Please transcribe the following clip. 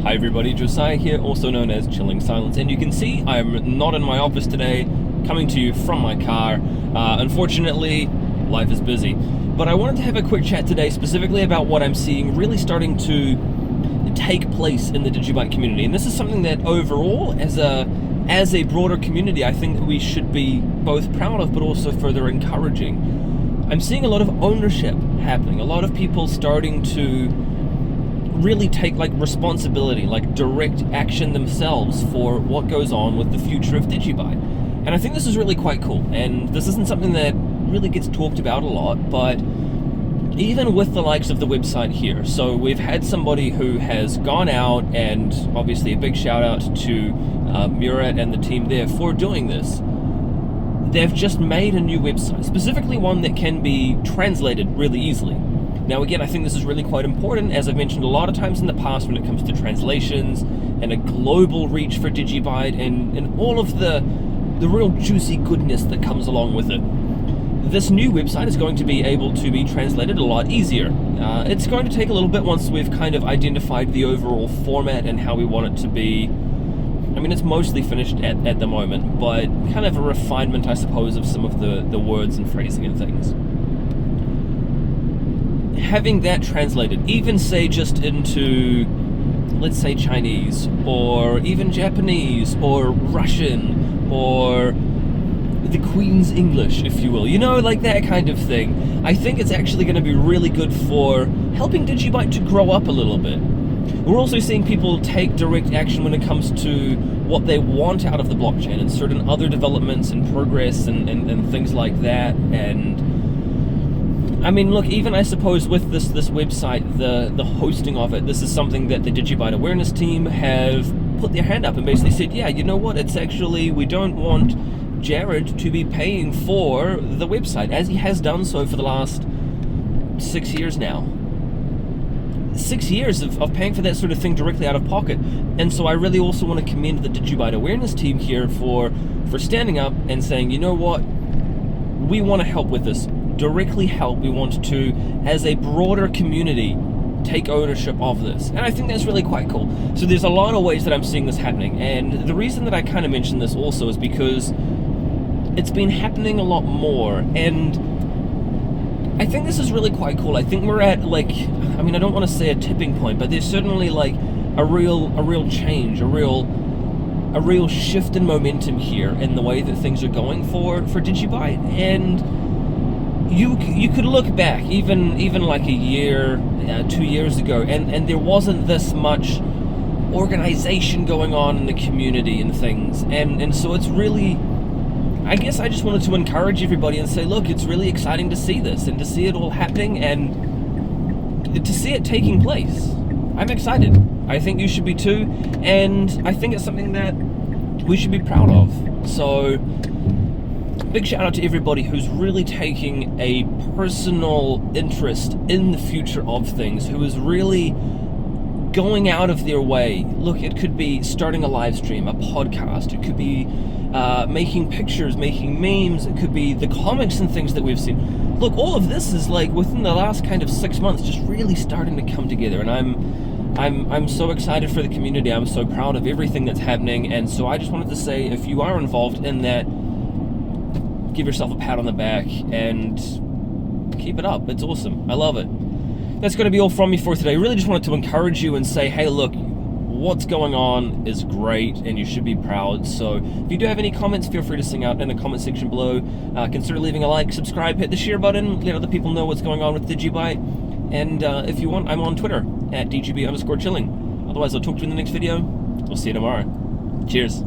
Hi everybody, Josiah here, also known as Chilling Silence, and you can see I'm not in my office today, coming to you from my car. Unfortunately, life is busy. But I wanted to have a quick chat today specifically about what I'm seeing really starting to take place in the DigiByte community. And this is something that overall, as a broader community, I think that we should be both proud of but also further encouraging. I'm seeing a lot of ownership happening, a lot of people starting to really take responsibility, direct action themselves for what goes on with the future of DigiByte. And I think this is really quite cool, and this isn't something that really gets talked about a lot, but even with the likes of the website here, so we've had somebody who has gone out, and obviously a big shout out to Murat and the team there for doing this. They've just made a new website, specifically one that can be translated really easily. Now again, I think this is really quite important, as I've mentioned a lot of times in the past when it comes to translations and a global reach for DigiByte and all of the real juicy goodness that comes along with it. This new website is going to be able to be translated a lot easier. It's going to take a little bit once we've kind of identified the overall format and how we want it to be. I mean, it's mostly finished at the moment, but kind of a refinement, I suppose, of some of the words and phrasing and things. Having that translated, even say just into, let's say, Chinese, or even Japanese, or Russian, or the Queen's English, if you will, like that kind of thing, I think it's actually going to be really good for helping DigiByte to grow up a little bit. We're also seeing people take direct action when it comes to what they want out of the blockchain and certain other developments and progress and things like that. And I mean, look, even I suppose with this website, the hosting of it, this is something that the DigiByte awareness team have put their hand up and basically said, yeah, you know what, it's actually, we don't want Jared to be paying for the website, as he has done so for the last 6 years now. 6 years of paying for that sort of thing directly out of pocket. And so I really also want to commend the DigiByte awareness team here for standing up and saying, you know what, we want to help with this. Directly help. We want to, as a broader community, take ownership of this. And I think that's really quite cool. So there's a lot of ways that I'm seeing this happening. And the reason that I kind of mention this also is because it's been happening a lot more. And I think this is really quite cool. I think we're at I mean, I don't want to say a tipping point, but there's certainly a real change, a real shift in momentum here in the way that things are going for DigiByte. And you could look back even like a year, 2 years ago, and there wasn't this much organization going on in the community and things. And so it's really, I guess I just wanted to encourage everybody and say, look, it's really exciting to see this and to see it all happening and to see it taking place. I'm excited. I think you should be too, and I think it's something that we should be proud of. So big shout out to everybody who's really taking a personal interest in the future of things, who is really going out of their way. Look, it could be starting a live stream, a podcast, it could be making pictures, making memes, it could be the comics and things that we've seen. Look, all of this is within the last kind of 6 months just really starting to come together, and I'm so excited for the community. I'm so proud of everything that's happening, and so I just wanted to say, if you are involved in that, give yourself a pat on the back and keep it up. It's awesome. I love it. That's going to be all from me for today. Really just wanted to encourage you and say, hey, look, what's going on is great and you should be proud. So if you do have any comments, feel free to sing out in the comment section below. Consider leaving a like, subscribe, hit the share button, let other people know what's going on with DigiByte. And if you want, I'm on Twitter at DGB_chilling. Otherwise, I'll talk to you in the next video. We'll see you tomorrow. Cheers.